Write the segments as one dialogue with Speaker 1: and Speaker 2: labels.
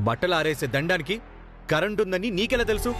Speaker 1: బట్టలు ఆరేసే దండానికి కరెంట్ ఉందని నీకెలా తెలుసు?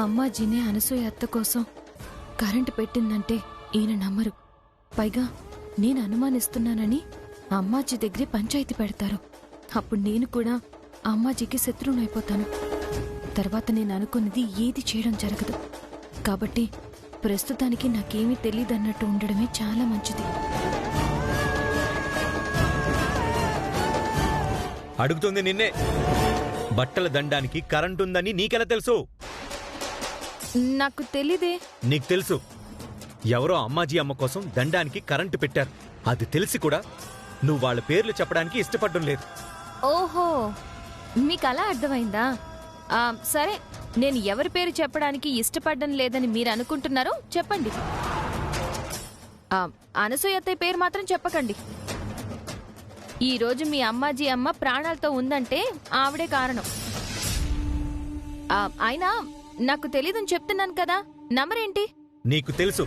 Speaker 2: అమ్మాజీనే అనసూయ అత్త కోసం కరెంటు పెట్టిందంటే ఈయన నమ్మరు. పైగా నేను అనుమానిస్తున్నానని అమ్మాజీ దగ్గరే పంచాయతీ పెడతారు. అప్పుడు నేను కూడా అమ్మాజీకి శత్రువునైపోతాను. తర్వాత నేను అనుకున్నది ఏది చేయడం జరగదు. కాబట్టి ప్రస్తుతానికి నాకేమీ తెలీదన్నట్టు ఉండడమే చాలా మంచిది.
Speaker 1: అడుగుతుంది నిన్నే. బట్టల దండానికి కరెంట్ ఉందని నీకెలా తెలుసు?
Speaker 2: నాకు తెలీదే.
Speaker 1: నీకు తెలుసు. ఎవరో అమ్మాజీ అమ్మ కోసం దండానికి కరెంటు పెట్టారు. అది తెలిసి కూడా నువ్వు వాళ్ళ పేర్లు చెప్పడానికి ఇష్టపడడం లేదు.
Speaker 2: ఓహో, మీకలా అర్థమైందా? సరే, నేను ఎవరి పేరు చెప్పడానికి ఇష్టపడడం లేదని మీరు అనుకుంటున్నారో చెప్పండి. అనసూయ అత్తయ్య పేరు మాత్రం చెప్పకండి. ఈరోజు మీ అమ్మాజీ అమ్మ ప్రాణాలతో ఉందంటే ఆవిడే కారణం. అయినా నాకు తెలీదని చెప్తున్నాను కదా, నమ్మరేంటి?
Speaker 1: నీకు తెలుసు.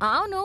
Speaker 2: అవును.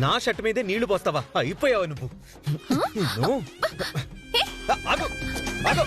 Speaker 1: నా షర్ట్ మీదే నీళ్లు పోస్తావా? అయిపోయావా నువ్వు? ఆగు, ఆగు.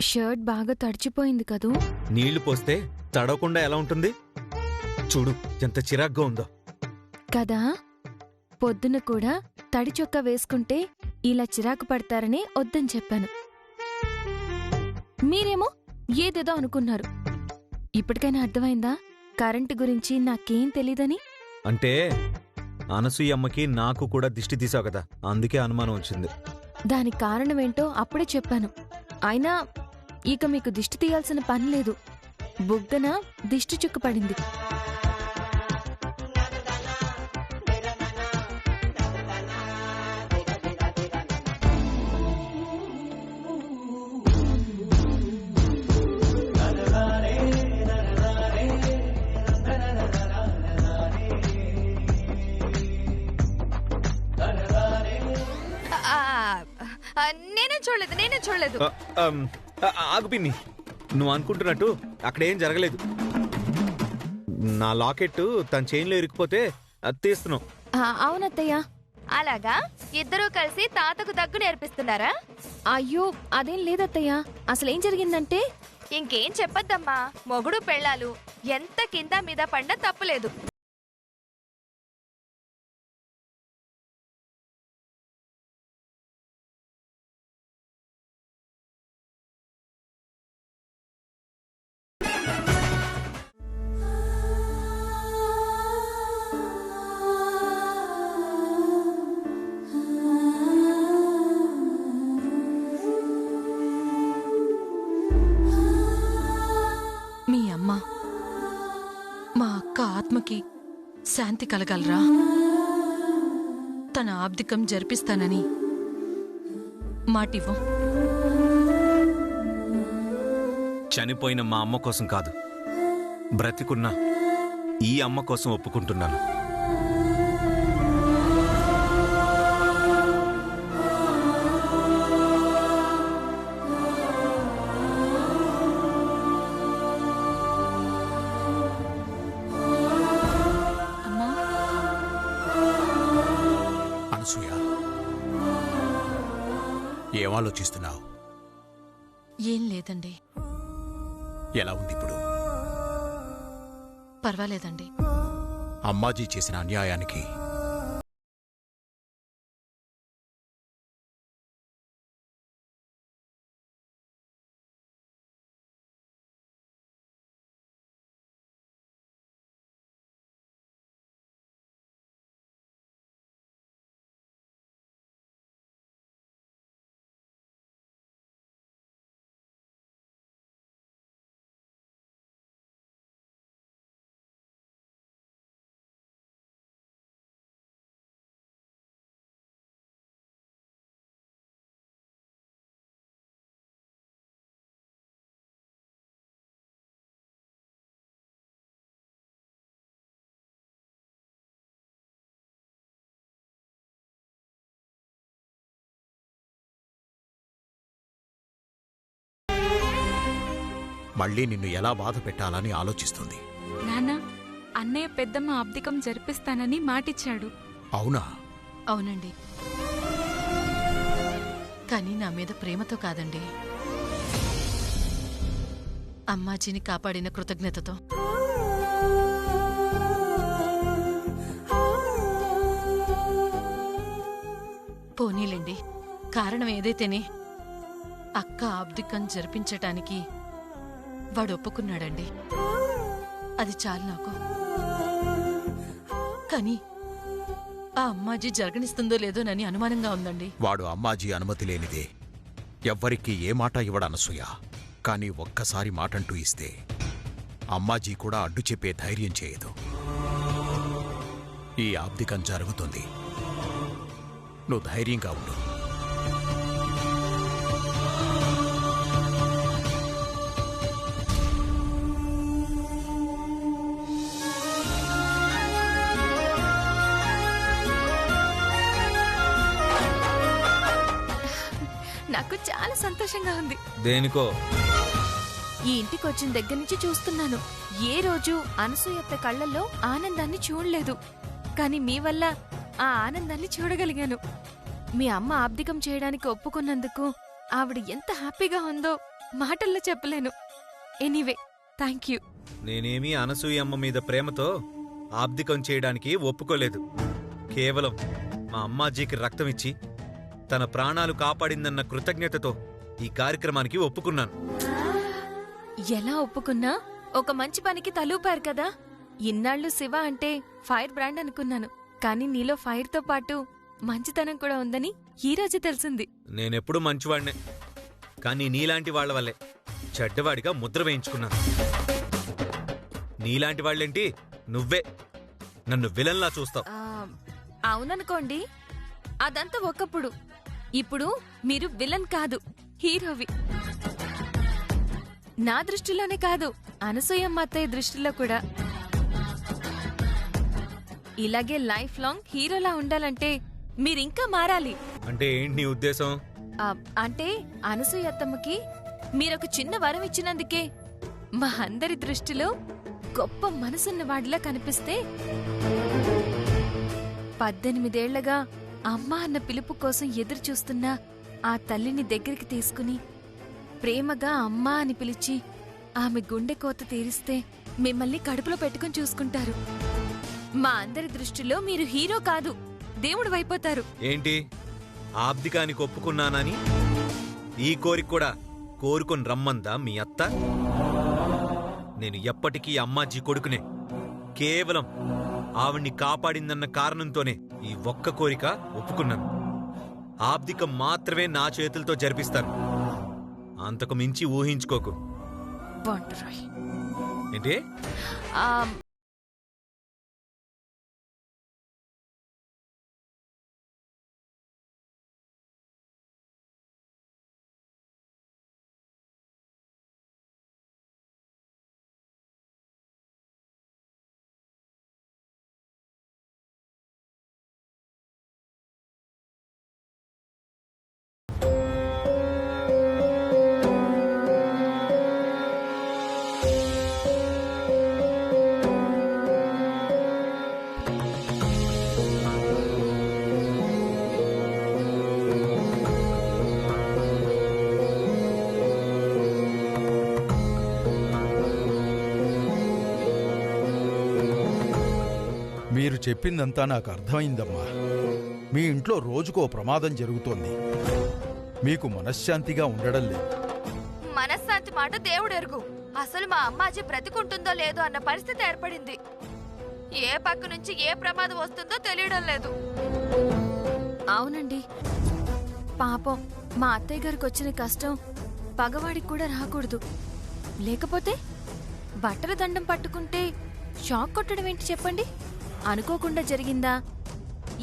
Speaker 2: షర్ట్ బాగా తడిచిపోయింది కదూ.
Speaker 1: నీళ్లు పోస్తే తడవకుండా ఎలా ఉంటుంది? చూడు ఎంత చిరాగ్గా ఉందో
Speaker 2: కదా. పొద్దున కూడా తడి చొక్కా వేసుకుంటే ఇలా చిరాకు పడతారని వద్దని చెప్పాను. మీరేమో ఏదేదో అనుకున్నారు. ఇప్పటికైనా అర్థమైందా కరెంటు గురించి నాకేం తెలీదని?
Speaker 1: అంటే అనసూయ అమ్మకి నాకు కూడా దిష్టి తీసావు కదా, అందుకే అనుమానం వచ్చింది.
Speaker 2: దానికి కారణమేంటో అప్పుడే చెప్పాను. అయినా ఇక మీకు దిష్టి తీయాల్సిన పని లేదు. బుగ్గన దిష్టి చుక్కు పడింది. నేనే చూడలేదు.
Speaker 1: ఆగు పిన్ని, నువ్వు అనుకుంటున్నట్టు అక్కడేం జరగలేదు. నా లాకెట్ తన చైన్లో ఇరికిపోతే అది తీస్తున్నావు.
Speaker 2: అవునత్తయ్య,
Speaker 3: అలాగా ఇద్దరూ కలిసి తాతకు దగ్గు నేర్పిస్తున్నారా?
Speaker 2: అయ్యో అదేం లేదత్తయ్య. అసలేం జరిగిందంటే
Speaker 3: ఇంకేం చెప్పొద్దమ్మా, మొగుడు పెళ్ళాలు ఎంత కింద మీద పడ్డా తప్పులేదు.
Speaker 4: మీ అమ్మ మా అక్క ఆత్మకి శాంతి కలగలరా? తన ఆబ్దికం జరిపిస్తానని మాటివ్వు.
Speaker 1: చనిపోయిన మా అమ్మ కోసం కాదు, బ్రతికున్న ఈ అమ్మ కోసం ఒప్పుకుంటున్నాను.
Speaker 5: అనసూయ, ఏం ఆలోచిస్తున్నావు?
Speaker 4: ఏం లేదండి.
Speaker 5: ఎలా ఉంది ఇప్పుడు?
Speaker 4: పర్వాలేదండి.
Speaker 5: అమ్మాజీ చేసిన అన్యాయానికి మళ్ళీ నిన్ను ఎలా బాధ పెట్టాలని ఆలోచిస్తుంది.
Speaker 6: నాన్న, అన్నయ్య పెద్దమ్మ ఆబ్దికం జరిపిస్తానని మాటిచ్చాడు.
Speaker 5: అవునా?
Speaker 4: అవునండి, కానీ నా మీద ప్రేమతో కాదండి, అమ్మాజీని కాపాడిన కృతజ్ఞతతో. పోనీలేండి, కారణం ఏదైతేనే అక్క ఆబ్దికం జరిపించటానికి వాడు ఒప్పుకున్నాడండి. అది చాలు నాకు. కానీ ఆ అమ్మాజీ జరగనిస్తుందో లేదోనని అనుమానంగా ఉందండి.
Speaker 5: వాడు అమ్మాజీ అనుమతి లేనిదే ఎవ్వరికీ ఏ మాట ఇవ్వడు అనసూయ. కానీ ఒక్కసారి మాటంటూ ఇస్తే అమ్మాజీ కూడా అడ్డు చెప్పే ధైర్యం చేయదు. ఈ ఆబ్దికం జరుగుతుంది, నువ్వు ధైర్యంగా ఉండు.
Speaker 2: నాకు చాలా సంతోషంగా ఉంది.
Speaker 1: దేనికో?
Speaker 2: ఈ ఇంటికి వచ్చిన దగ్గర నుంచి చూస్తున్నాను, ఏ రోజు అనసూయత్త కళ్ళల్లో ఆనందాన్ని చూడలేదు. కానీ మీ వల్ల ఆ ఆనందాన్ని చూడగలిగాను. మీ అమ్మ ఆబ్దికం చేయడానికి ఒప్పుకున్నందుకు ఆవిడ ఎంత హ్యాపీగా ఉందో మాటల్లో చెప్పలేను. Anyway, thank you.
Speaker 1: నేనేమీ అనసూయ అమ్మ మీద ప్రేమతో ఆబ్దికం చేయడానికి ఒప్పుకోలేదు. కేవలం మా అమ్మాజీకి రక్తం ఇచ్చి తన ప్రాణాలు కాపాడిందన్న కృతజ్ఞతతో ఈ కార్యక్రమానికి ఒప్పుకున్నాను.
Speaker 2: ఎలా ఒప్పుకున్నా ఒక మంచి పనికి తలూపారు కదా. ఇన్నాళ్ళు శివ అంటే ఫైర్ బ్రాండ్ అనుకున్నాను, కానీ నీలో ఫైర్తో పాటు మంచితనం కూడా ఉందని ఈ రోజు తెలిసింది.
Speaker 1: నేనెప్పుడు మంచివాడినే, కానీ నీలాంటి వాళ్ల వల్లే చెడ్డవాడిగా ముద్ర వేయించుకున్నాను. నీలాంటి వాళ్ళేంటి, నువ్వే నన్ను విలన్లా చూస్తావు.
Speaker 2: అవుననుకోండి, అదంతా ఒకప్పుడు. ఇప్పుడు మీరు విలన్ కాదు, హీరోవి. నా దృష్టిలోనే కాదు, అనసూయమ్మ అత్తయ్య దృష్టిలో కూడా. ఇలాగే లైఫ్ లాంగ్ హీరోలా ఉండాలంటే మీరింకా మారాలి.
Speaker 1: అంటే ఏంటి నీ ఉద్దేశం?
Speaker 2: అంటే అనసూయ అత్తమ్మకి మీరొక చిన్న వరం ఇచ్చినందుకే మా అందరి దృష్టిలో గొప్ప మనసున్న వాడిలా కనిపిస్తే 18 ఏళ్లగా అమ్మ అన్న పిలుపు కోసం ఎదురు చూస్తున్న ఆ తల్లిని దగ్గరికి తీసుకుని ప్రేమగా అమ్మా అని పిలిచి ఆమె గుండె కోత తీరిస్తే మిమ్మల్ని కడుపులో పెట్టుకుని చూసుకుంటారు. మా అందరి దృష్టిలో మీరు హీరో కాదు, దేవుడు వైపోతారు.
Speaker 1: ఏంటి ఆబ్దికానికి ఒప్పుకున్నానని ఈ కోరిక కూడా కోరుకొని రమ్మందా మీ అత్త? నేను ఎప్పటికీ అమ్మాజీ కొడుకునే. కేవలం ఆవిడ్ని కాపాడిందన్న కారణంతోనే ఈ ఒక్క కోరిక ఒప్పుకున్నాను. ఆబ్దికం మాత్రమే నా చేతులతో జరిపిస్తాను. అంతకు మించి ఊహించుకోకు.
Speaker 2: బాంటరాయ్.
Speaker 1: ఏంటి?
Speaker 7: మీరు చెప్పిందంతా నాకు అర్థమైందమ్మా. మీ ఇంట్లో రోజుకో ప్రమాదం జరుగుతోంది. మీకు మనశ్శాంతిగా ఉండడం లేదు.
Speaker 3: మనశ్శాంతి మాట దేవుడెరుగు. అసలు మా అమ్మాజీ బ్రతికుంటుందో లేదో అన్న పరిస్థితి ఏర్పడింది. ఏ పక్క నుంచి ఏ ప్రమాదం వస్తుందో తెలియడం లేదు.
Speaker 2: అవునండి, పాపం మా అత్తయ్య గారికి వచ్చిన కష్టం పగవాడికి కూడా రాకూడదు. లేకపోతే బట్టల దండం పట్టుకుంటే షాక్ కొట్టడం ఏంటి చెప్పండి? అనుకోకుండా జరిగిందా?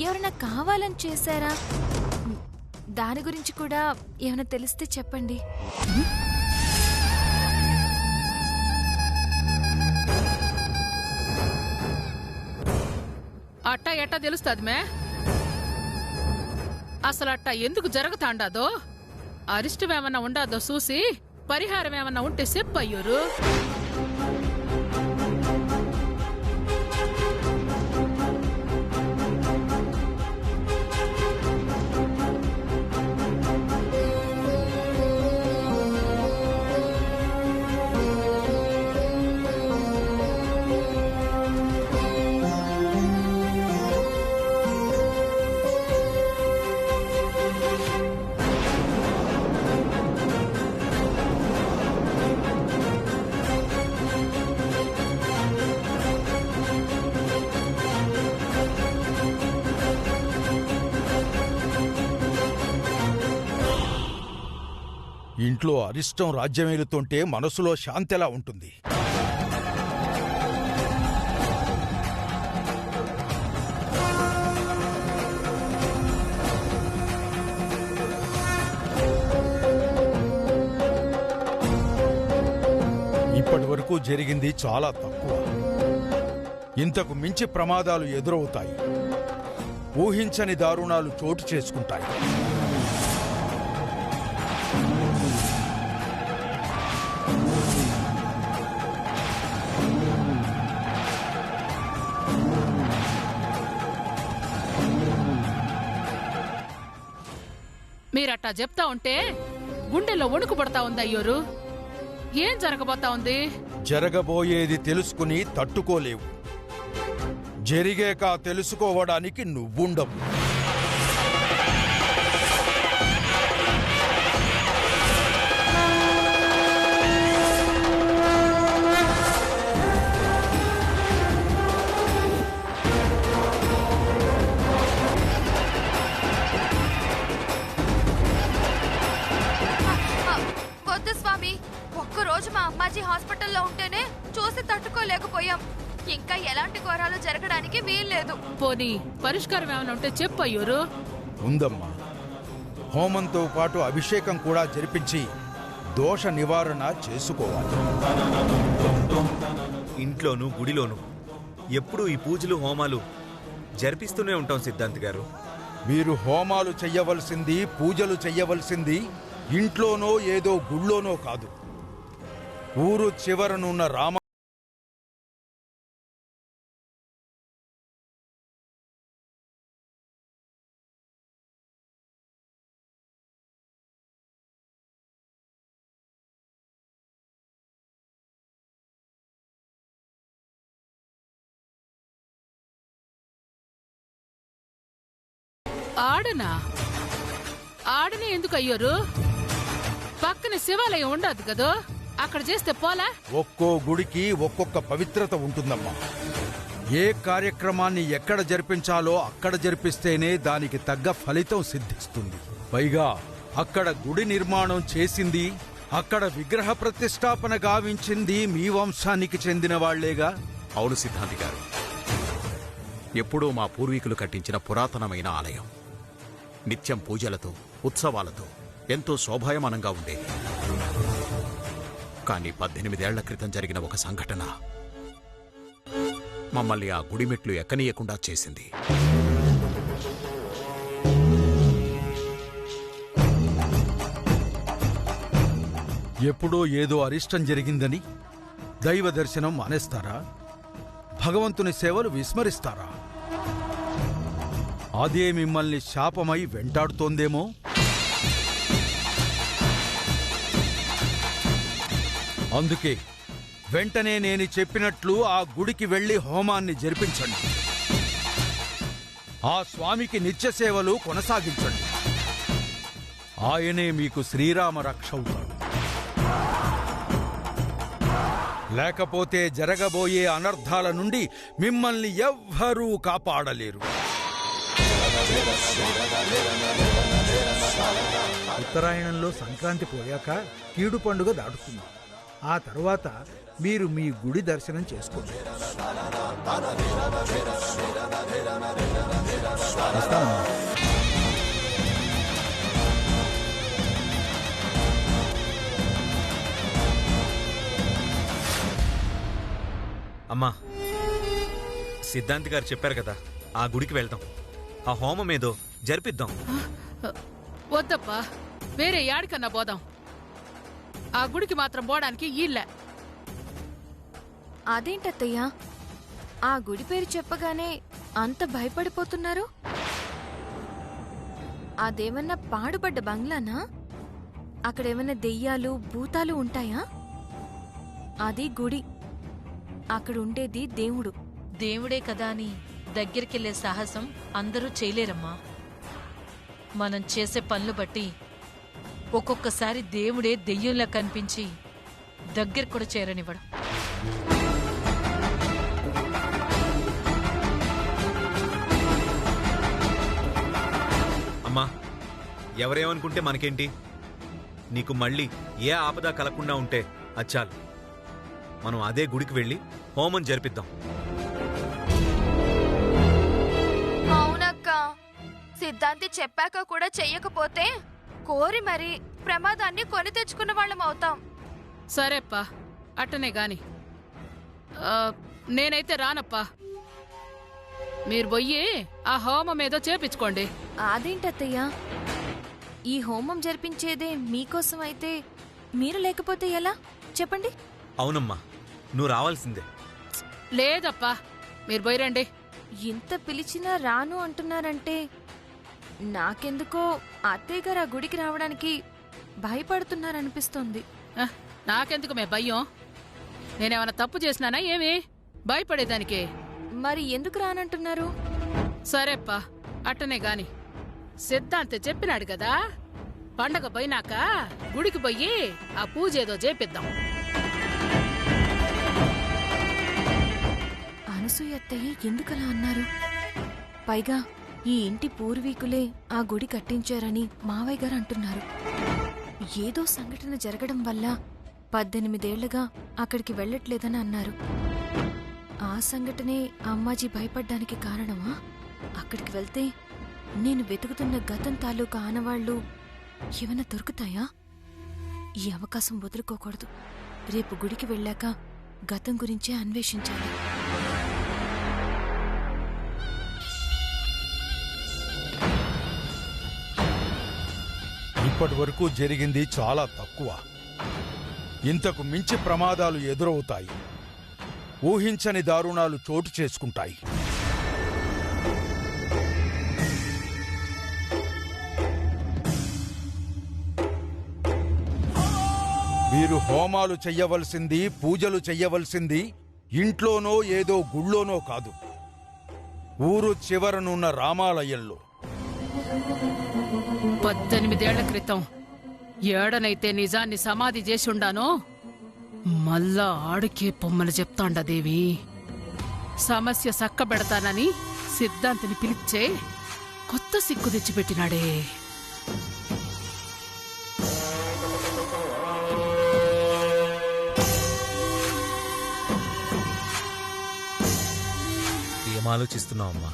Speaker 2: ఎవరైనా కావాలని చేశారా? దాని గురించి కూడా ఏమైనా తెలిస్తే చెప్పండి.
Speaker 4: అట్టా ఎట్టా తెలుస్తుంది మే? అసలు అట్టా ఎందుకు జరుగుతాండాదో, అరిష్టమేమన్నా ఉండాదో చూసి పరిహారం ఏమన్నా ఉంటే చెప్పయ్యూరు.
Speaker 7: ఇంట్లో అరిష్టం రాజ్యమేలుతుంటే మనసులో శాంతిలా ఉంటుంది. ఇప్పటి వరకు జరిగింది చాలా తక్కువ. ఇంతకు మించి ప్రమాదాలు ఎదురవుతాయి. ఊహించని దారుణాలు చోటు చేసుకుంటాయి.
Speaker 4: మీరట్టా చెప్తా ఉంటే గుండెల్లో వణుకు పడతా ఉంది అయ్యోరు. ఏం జరగబోతా ఉంది?
Speaker 7: జరగబోయేది తెలుసుకుని తట్టుకోలేవు. జరిగాక తెలుసుకోవడానికి నువ్వుండవు.
Speaker 3: వద్దు స్వామి, ఒక్కరోజు మా అమ్మాజీ హాస్పిటల్లో ఉంటేనే చూసి తట్టుకోలేకపోయాం. ఇంకా ఎలాంటి ఘోరాలు జరగడానికి వీల్లేదు.
Speaker 4: పోనీ పరిష్కారం ఏమైనా ఉంటే చెప్పయ్యూరు.
Speaker 7: ఉందమ్మా. హోమంతో పాటు అభిషేకం కూడా జరిపించి దోష నివారణ చేసుకోవాలి.
Speaker 1: ఇంట్లోనూ గుడిలోనూ ఎప్పుడూ ఈ పూజలు హోమాలు జరిపిస్తూనే ఉంటాం సిద్ధాంత్ గారు.
Speaker 7: మీరు హోమాలు చెయ్యవలసింది, పూజలు చెయ్యవలసింది ఇంట్లోనో ఏదో గుళ్ళోనో కాదు. ఊరు చివరనున్న రామ
Speaker 4: ఆడనా? ఆడనే ఎందుకు అయ్యోరు? పక్కన శివాలయం ఉండదు కదా, అక్కడ చేస్తే పోలా?
Speaker 7: ఒక్కో గుడికి ఒక్కొక్క పవిత్రత ఉంటుందమ్మా. ఏ కార్యక్రమాన్ని ఎక్కడ జరిపించాలో అక్కడ జరిపిస్తేనే దానికి తగ్గ ఫలితం సిద్ధిస్తుంది. పైగా అక్కడ గుడి నిర్మాణం చేసింది, అక్కడ విగ్రహ ప్రతిష్టాపన గావించింది మీ వంశానికి చెందిన వాళ్లేగా.
Speaker 5: అవును సిద్ధాంతి గారు, ఎప్పుడూ మా పూర్వీకులు కట్టించిన పురాతనమైన ఆలయం. నిత్యం పూజలతో ఉత్సవాలతో ఎంతో శోభాయమానంగా ఉండేది. కానీ 18 ఏళ్ల క్రితం జరిగిన ఒక సంఘటన మమ్మల్ని ఆ గుడి మెట్లు ఎక్కనీయకుండా చేసింది.
Speaker 7: ఎప్పుడో ఏదో అరిష్టం జరిగిందని దైవ దర్శనం మానేస్తారా? భగవంతుని సేవలు విస్మరిస్తారా? అదే మిమ్మల్ని శాపమై వెంటాడుతోందేమో. అందుకే వెంటనే నేను చెప్పినట్లు ఆ గుడికి వెళ్లి హోమాన్ని జరిపించండి. ఆ స్వామికి నిత్య సేవలు కొనసాగించండి. ఆయనే మీకు శ్రీరామ రక్ష అవుతాడు. లేకపోతే జరగబోయే అనర్థాల నుండి మిమ్మల్ని ఎవ్వరూ కాపాడలేరు.
Speaker 8: ఉత్తరాయణంలో సంక్రాంతి పోయాక కీడు పండుగ దాటుతుంది. ఆ తరువాత మీరు మీ గుడి దర్శనం చేసుకోండి.
Speaker 1: అమ్మా, సిద్ధాంతి గారు చెప్పారు కదా, ఆ గుడికి వెళ్దాం, ఆ హోమం ఏదో జరిపిద్దాం.
Speaker 4: వద్దప్పా, వేరే యాడికన్నా పోదాం. ఆ గుడికి మాత్రం పోవడానికి ఈళ్ళ.
Speaker 2: అదేంటత్తయ్యా, ఆ గుడి పేరు చెప్పగానే అంత భయపడిపోతున్నారు? అదేమన్నా పాడుపడ్డ బంగ్లానా? అక్కడేమన్నా దెయ్యాలు భూతాలు ఉంటాయా? అది గుడి, అక్కడుండేది దేవుడు.
Speaker 9: దేవుడే కదా అని దగ్గరికెళ్లే సాహసం అందరూ చేయలేరమ్మా. మనం చేసే పనులు బట్టి ఒక్కొక్కసారి దేవుడే దెయ్యంలా కనిపించి దగ్గర కూడా చేరనివ్వడం.
Speaker 1: అమ్మా, ఎవరేమనుకుంటే మనకేంటి? నీకు మళ్ళీ ఏ ఆపద కలగకుండా ఉంటే అచ్చాలు. మనం అదే గుడికి వెళ్ళి హోమం జరిపిద్దాం.
Speaker 3: అవునక్క, సిద్ధాంతి చెప్పాక కూడా చెయ్యకపోతే కోరి మరి ప్రమాదాన్ని కొని తెచ్చుకున్న వాళ్ళం అవుతాం.
Speaker 4: సరేప్పా, అట్టనే గాని నేనైతే రానప్పా. మీరు పోయి ఆ హోమం ఏదో చేపించుకోండి.
Speaker 2: అదేంటత్తయ్యా, ఈ హోమం జరిపించేదే మీకోసం అయితే మీరు లేకపోతే ఎలా చెప్పండి?
Speaker 1: అవునమ్మా, నువ్వు రావాల్సిందే.
Speaker 4: లేదప్పా, మీరు పోయిరండి.
Speaker 2: ఇంత పిలిచినా రాను అంటున్నారంటే నాకెందుకో అత్తయ్య గారు ఆ గుడికి రావడానికి భయపడుతున్నారనిపిస్తోంది.
Speaker 4: నాకెందుకు మే భయం? నేనేమన్నా తప్పు చేసినానా ఏమి భయపడేదానికి?
Speaker 2: మరి ఎందుకు రానంటున్నారు?
Speaker 4: సరేప్పా, అట్టనే గాని సిద్ధాంతి చెప్పినాడు కదా, పండగ పోయినాక గుడికి పోయి ఆ పూజ ఏదో చేపిద్దాం.
Speaker 2: అనసూయ అత్తయ్య ఎందుకలా అన్నారు? పైగా ఈ ఇంటి పూర్వీకులే ఆ గుడి కట్టించారని మావయ్య గారు అంటున్నారు. ఏదో సంఘటన జరగడం వల్ల 18 ఏళ్లుగా అక్కడికి వెళ్లట్లేదని అన్నారు. ఆ సంఘటనే అమ్మాజీ భయపడ్డానికి కారణమా? అక్కడికి వెళ్తే నేను వెతుకుతున్న గతం తాలూకా ఆనవాళ్లు ఏమైనా దొరుకుతాయా? ఈ అవకాశం వదులుకోకూడదు. రేపు గుడికి వెళ్ళాక గతం గురించే అన్వేషించాలి.
Speaker 7: ఇప్పటి వరకు జరిగింది చాలా తక్కువ. ఇంతకు మించి ప్రమాదాలు ఎదురవుతాయి. ఊహించని దారుణాలు చోటు చేసుకుంటాయి. మీరు హోమాలు చెయ్యవలసింది, పూజలు చెయ్యవలసింది ఇంట్లోనో ఏదో గుళ్ళోనో కాదు, ఊరు చివరనున్న రామాలయంలో.
Speaker 4: 18 క్రితం ఏడనైతే నిజాన్ని సమాధి చేసుండానో మళ్ళా ఆడికే పొమ్మలు చెప్తాండా దేవి. సమస్య సక్కబెడతానని సిద్ధాంతిని పిలిచే కొత్త సిక్కు తెచ్చిపెట్టినాడే.
Speaker 1: ఏం ఆలోచిస్తున్నావమ్మా?